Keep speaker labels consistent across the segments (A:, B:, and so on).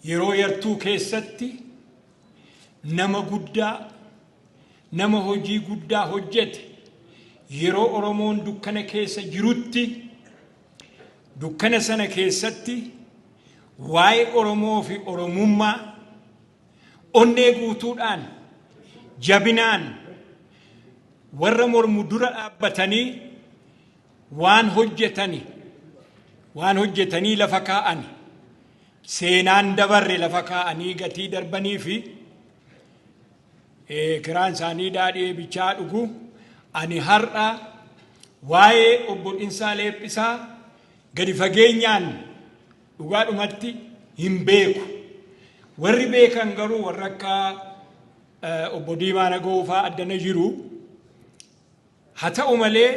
A: yeroo yartuu keessatti nama guddaa nama hojii guddaa hojjete yeroo Oromoon dukkana keessa jirutti dukkana sana keessatti waa'ee Oromoo fi Oromummaa onnee guutuudhaan jabinaan warra mormu dura dhaabbatanii waan hojjetanii lafa kaa'ani seenaan dabarre lafa kaa'anii gatii darbanii fi kiraan isaanii daadhii bichaa dhugu ani har'a waa'ee obbo Dhinsaa Leephisaa gadi fageenyaan dhugaadhumatti hin beeku warri beekan garuu warra akka obbo Diimaa Nagoo fa'aa addana jiru haa ta'u malee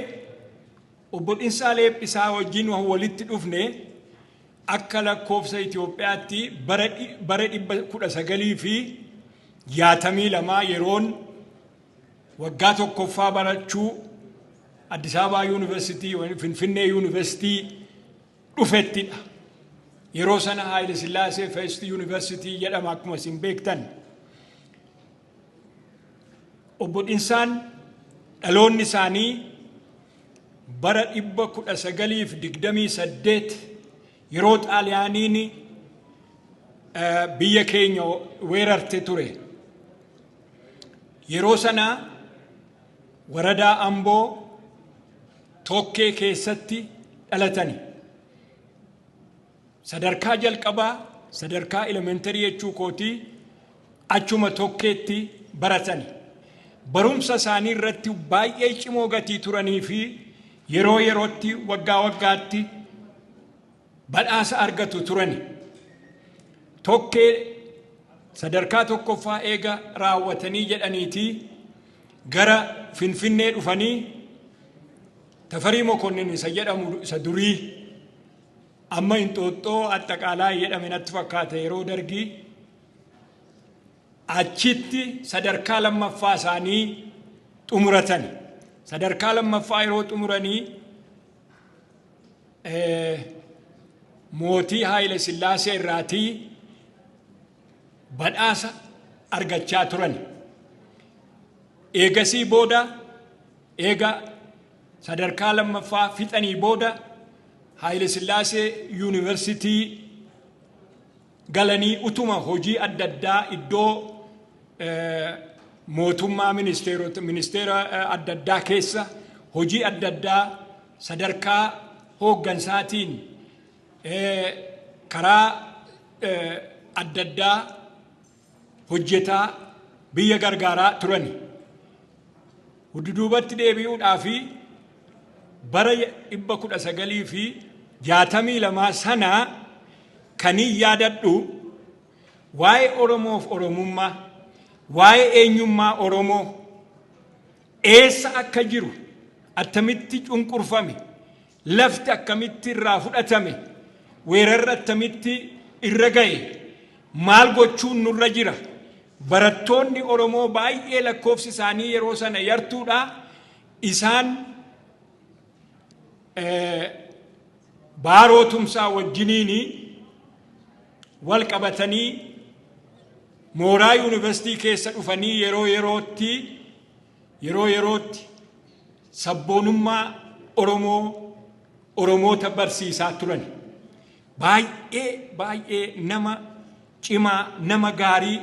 A: obbo Dhinsaa Leephisaa wajjin walitti dhufne akka lakkoofsa Itoophiyaatti bara 1962 yeroon waggaa tokkoffaa barachuu Addis Ababa University Finfinnee University dhufettidha. Yeroo sana Haile Sillaasee First University jedhama akkuma isin beektan. Obbo Dhinsaan dhaloonni isaanii bara 1928 yeroo Xaaliyaaniin biyya keenya weerarte ture. Yeroo sana waradaa Amboo Tokkee keessatti dhalatani. Sadarkaa jalqabaa sadarkaa elementary jechuu kootii achuma Tokkeetti baratani. Barumsa isaanii irratti baay'ee cimoo gatii turanii fi yeroo yerootti waggaa waggaatti badhaasa argatu turani. Tokkee sadarkaa tokkoffaa eega raawwatanii jedhaniitii gara Finfinnee dhufanii Tafarii Mokonnin isa jedhamu isa durii amma Inxooxxoo Attaqaalaa jedhame natti fakkaata yeroo dargii achitti sadarkaa lammaffaa isaanii xumuratani. Sadarkaa lammaffaa yeroo xumuranii mootii Haile Sillaasee irraatii badhaasa argachaa turani. Eegasii booda eega sadarkaa lammaffaa fixanii booda Haile Sillaasee University galanii utuma hojii adda addaa iddoo mootummaa ministeera adda addaa keessa hojii adda addaa sadarkaa hooggansaatiin karaa adda addaa hojjetaa biyya gargaaraa turani. Hududuubatti deebi'uudhaaf bara 1962 sana kanii yaadadhu waa'ee Oromoof Oromummaa waa'ee eenyummaa Oromoo eessa akka jiru attamitti cunqurfame lafti akkamitti irraa fudhatame weerarra attamitti irra ga'e maal gochuun nurra jira barattoonni Oromoo baay'ee lakkoofsi isaanii yeroo sana yartuudha isaan baaroo tumsaa wajjiniini wal qabatanii mooraa University keessa dhufanii yeroo yerootti sabboonummaa Oromoota barsiisaa turan. Baay'ee nama cimaa nama gaarii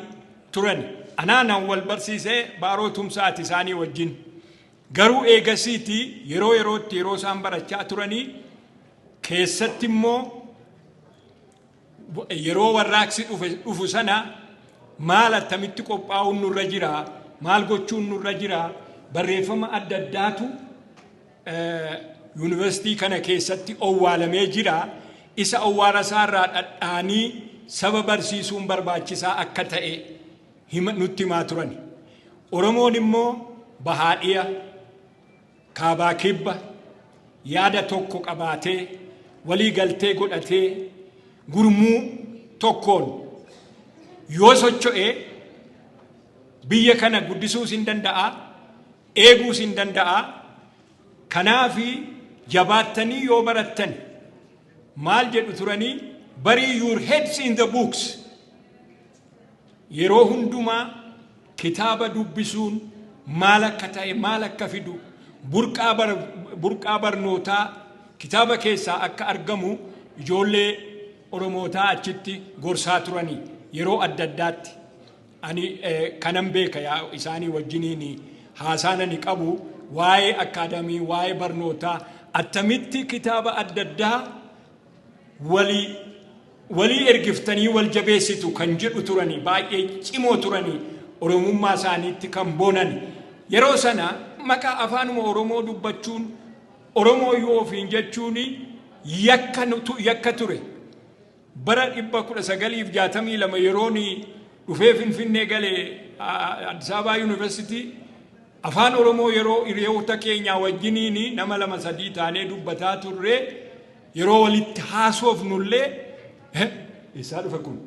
A: turan. Anaanan wal barsiisee baaroo tumsaati isaanii wajjin. Garuu eegasiiti yeroo isaan barachaa turanii keessatti immoo yeroo warraaqsi dhufu sana maal attamitti qophaa'uun nurra jira maal gochuun nurra jira barreeffama adda addaatu University kana keessatti owwaalamee jira isa owwaara isaarraa dhadhaanii saba barsiisuun barbaachisaa akka ta'e nutti himaa turani. Oromoon immoo bahaadhiya kaabaa kibba yaada tokko qabaatee walii galtee godhatee gurmuu tokkoon yoo socho'ee biyya kana guddisuus hin danda'a eeguus hin danda'a. Kanaafi jabaattanii yoo barattan maal jedhu turanii bury your heads in the books yeroo hundumaa kitaaba dubbisuun maal akka ta'e maal akka fidu burqaa barnootaa kitaaba keessaa akka argamu ijoollee oromootaa achitti gorsaa turanii yeroo adda addaatti ani kanan beeka isaanii wajjiniin haasaanani qabu waa'ee akaadamii waa'ee barnootaa attamitti kitaaba adda addaa walii ergiftanii wal jabeessitu kan jedhu turanii baay'ee cimoo turanii oromummaa isaaniitti kan boonan yeroo sana maqaa afaanuma oromoo dubbachuun oromoo yoo ofiin jechuun yakka ture bara 1962 yeroon dhufee Finfinnee galee Addis Ababa University afaan oromoo yeroo hiriyoota keenya wajjiniin nama 2-3 taanee dubbataa turre yeroo walitti haasofnullee isaa dhufa kun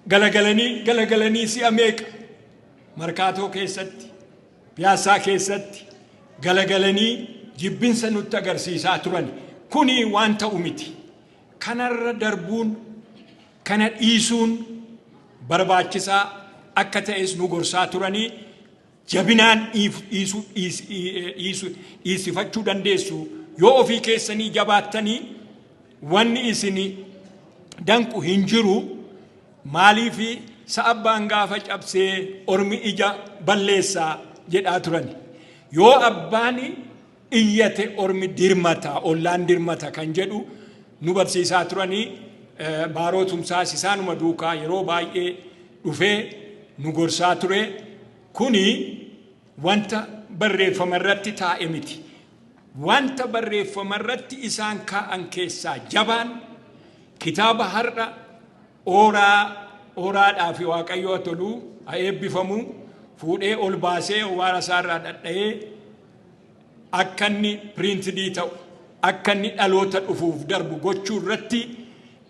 A: galagalanii si'a meeqa markaatoo keessatti piyaasaa keessatti galagalanii jibbinsa nutti agarsiisaa turan kuni waan ta'u miti kanarra darbuun kana dhiisuun barbaachisaa akka ta'es nu gorsaa turanii jabinaan dhiisifachuu dandeessu yoo ofii keessanii jabaattanii wanni isini danqu hin jiru maaliif sa'abbaan gaafa cabsee ormi ija balleessaa jedhaa turani yoo abbaan iyyate ormi dirmata ollaan dirmata kan jedhu nu barsiisaa turanii baarootumsaas isaanuma duukaa yeroo baay'ee dhufee nu gorsaa ture kuni wanta barreeffama irratti taa'e miti wanta barreeffama irratti isaan kaa'an keessaa jabaan kitaaba har'a ooraadhaa fi waaqayyoo toluu haa eebbifamu fuudhee ol baasee waara isaarraa dhadha'ee akka inni piriintidii ta'u akka inni dhaloota dhufuuf darbu gochuu irratti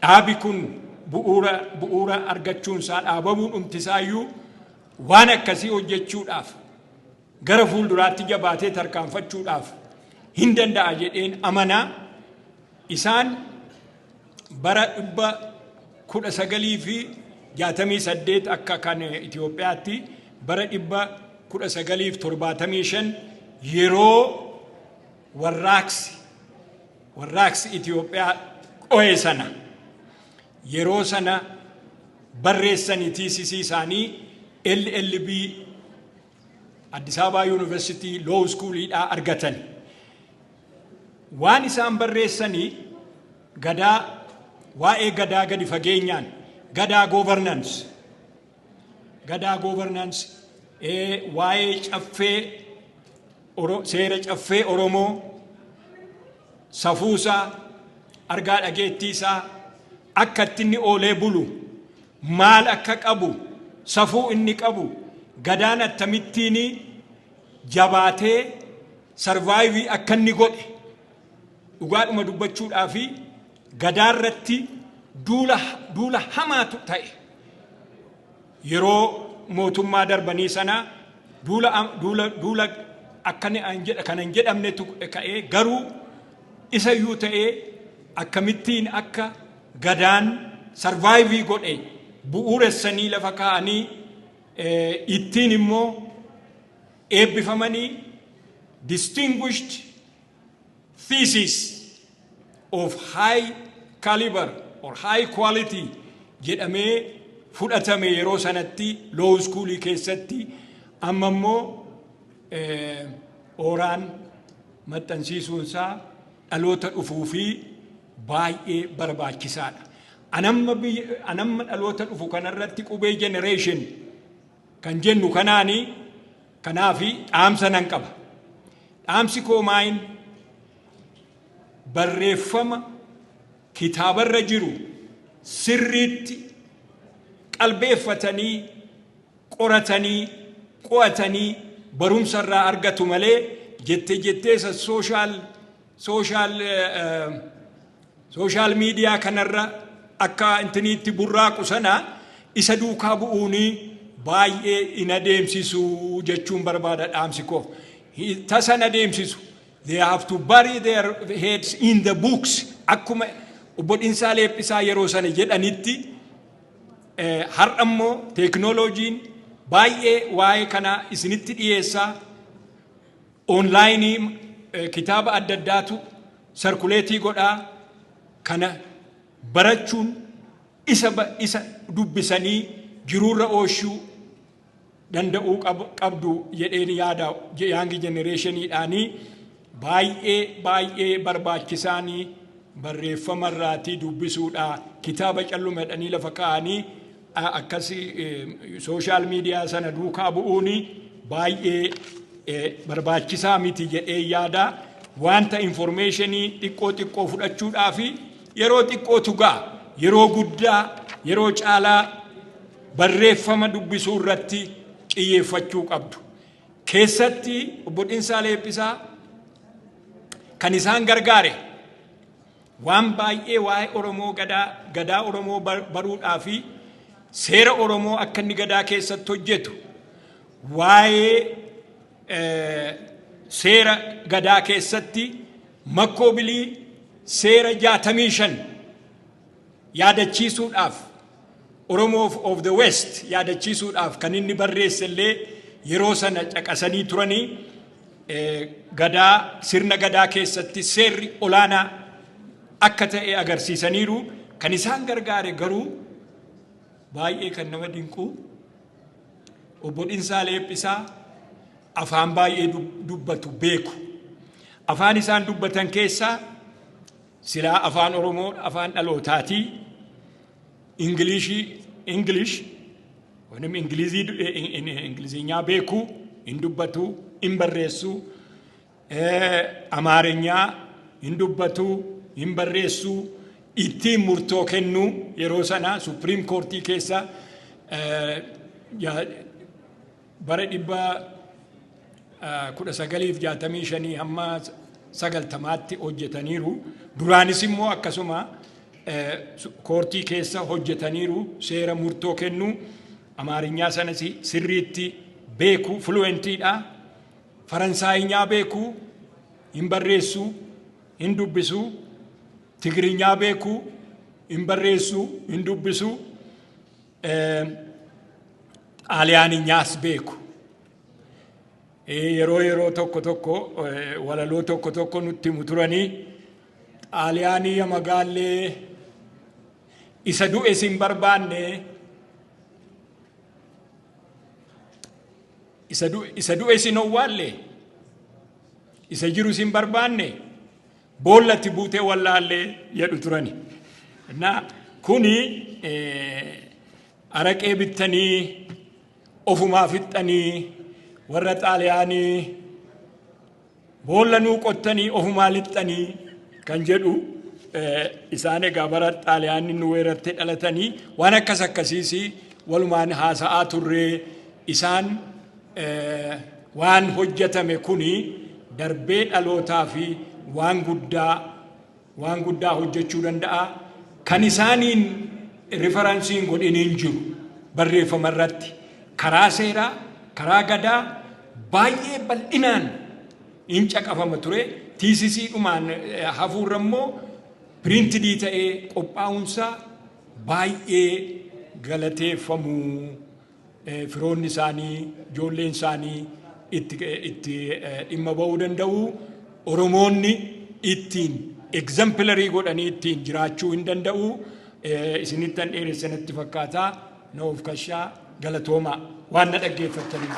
A: dhaabi kun bu'uura argachuunsaa dhaabamuun dhumtisaayyuu waan akkasii hojjechuudhaaf gara fuulduraatti jabaatee tarkaanfachuudhaaf hin danda'a jedheen amanaa isaan bara 1968 akka kan Itoophiyaatti bara 1975 yeroo warraaqsi Itoophiyaa qo'ee sana yeroo sana barreessanii tiisisii isaanii LLB Addis Ababa University Law School'dhaa argatan waan isaan barreessanii waa'ee gadaa gadi fageenyaan gadaa governance waa'ee seera caffee Oromoo safuusaa argaa dhageettiisaa akka inni oolee bulu maal akka qabu safuu inni qabu gadaan attamittiin jabaatee sarvaayivii akka inni godhe dhugaadhuma dubbachuudhaa fi gadaarratti duula hamaatu ta'e yeroo mootummaa darbanii sana duula kanan jedhamnetu ka'ee garuu isayyuu ta'ee akkamittiin akka gadaan sarvaayivii godhe bu'uuressanii lafa kaa'anii ittiin immoo eebbifamanii distinguished thesis of high caliber or high quality jedhamee fudhatame yeroo sanatti law school keessatti amma immoo ooraan maxxansiisuunsaa dhaloota dhufuu fi baay'ee barbaachisaadha. Anamma dhaloota dhufu kanarratti qubee generation kan jennu kanaafi dhaamsa nan qaba. Dhaamsi koo maayin barreeffama kitaabarra jiru sirriitti qalbeeffatanii qoratanii qo'atanii barumsarraa argatu malee jetteessa social media kanarra akka intiniitti burraaqu sana isa duukaa bu'uunii baay'ee in adeemsisu jechuun barbaada dhaamsi koo tasan adeemsisu. They have to bury their heads in the books. Akkuma obbo Dinsaa Leephisaa yeroo sana jedhanitti har'ammoo teeknooloojiin baay'ee waa'ee kana isinitti dhiyeessaa onlaayinii kitaaba adda addaatu sarkuleetii godhaa kana barachuun isa dubbisanii jiruurra ooshuu danda'uu qabdu jedheen yaada young generationidhaanii baay'ee barbaachisaanii barreeffama irraatii dubbisuudha kitaaba callumadhanii lafa kaa'anii akkasi social media sana duukaa bu'uuni baay'ee barbaachisaa miti jedhee yaada wanta informationii xiqqoo fudhachuudhaa fi yeroo xiqqootu ga'a yeroo guddaa yeroo caalaa barreeffama dubbisuu irratti xiyyeeffachuu qabdu keessatti obbo Dhinsaa Leephisaa kan isaan gargaare waan baay'ee waa'ee Oromoo gadaa Oromoo baruudhaa fi seera Oromoo akka inni gadaa keessatti hojjetu waa'ee seera gadaa keessatti makkoobilii seera 65 yaadachiisuudhaaf Oromoo of the West yaadachiisuudhaaf kan inni barreessellee yeroo sana caqasanii turanii gadaa sirna gadaa keessatti seerri olaanaa akka ta'e agarsiisaniiru kan isaan gargaare garuu baay'ee kan nama dinqu obbo Dhinsaa Leephisaa afaan baay'ee dubbatu beeku afaan isaan dubbatan keessaa silaa afaan Oromoo afaan dhalootaati English ወንም እንግሊዝኛ ቤኩ እንዱበቱ እንበሬሱ አማርኛ እንዱበቱ እንበሬሱ ኢቲ ሙርቶ ከኑ የሮሰና ሱፕሪም ኮርቲ ኬሳ በረዲባ ኩደ ሰገሊፍ ጃተሚ ሸኒ ሀማ ሰገልተማቲ ሆጀተኒሩ ዱራኒስሞ አከሱማ ኮርቲ ኬሳ ሆጀተኒሩ ሴራ ሙርቶ ከኑ አማርኛ ሰነሲ ስሪቲ ቤኩ ፍሉዌንቲዳ ፈረንሳይኛ ቤኩ እንበሬሱ እንዱብሱ ትግርኛ ቤኩ እንበሬሱ እንዱብሱ ጣሊያንኛስ ቤኩ የሮ ቶኮ ወለሎ ቶኮ ኑቲ ሙቱራኒ ጣሊያኒ የመጋሌ ኢሰዱ ኤሲን በርባኔ ኢሰዱ ኤሲን ዋሌ ኢሰጅሩ ሲን በርባኔ ቦለቲ ቡቴ ወላሌ የዱ ቱራኒ እና ኩኒ አረቄ ብተኒ ኦፉማ ፍጠኒ ወረ ጣሊያኒ ቦለኑ ቆተኒ ኦፉማ ልጠኒ ከንጀዱ ኢሳኔ ጋበራ ጣሊያኒ ንወረተ ዳለተኒ ዋና ከሰከሲሲ ወልማን ሃሳአ ቱሬ ኢሳን ዋን ሆጀተመ ኩኒ ደርቤ ዳሎታፊ ዋን ጉዳ ሆጀቹ ደንዳአ ከኒሳኒን ሪፈረንሲን ጎዲኒን ጅሩ በሬፈመረት ከራ ሴራ ከራ ገዳ ባዬ በልኢናን ኢንጨቀፈመ ቱሬ ቲሲሲ ዱማን ሀፉረሞ ፕሪንት ዲተኤ ቆጳውንሳ ባዬ ገለቴፈሙ ፍሮን ሳኒ ጆሌን ሳኒ itti dhimma ba'uu danda'u Oromoonni ittiin exemplary godhanii ittiin jiraachuu hin danda'u isinittan dheeressanatti fakkaata na of kashaa galatooma waan na dhaggeeffattaniif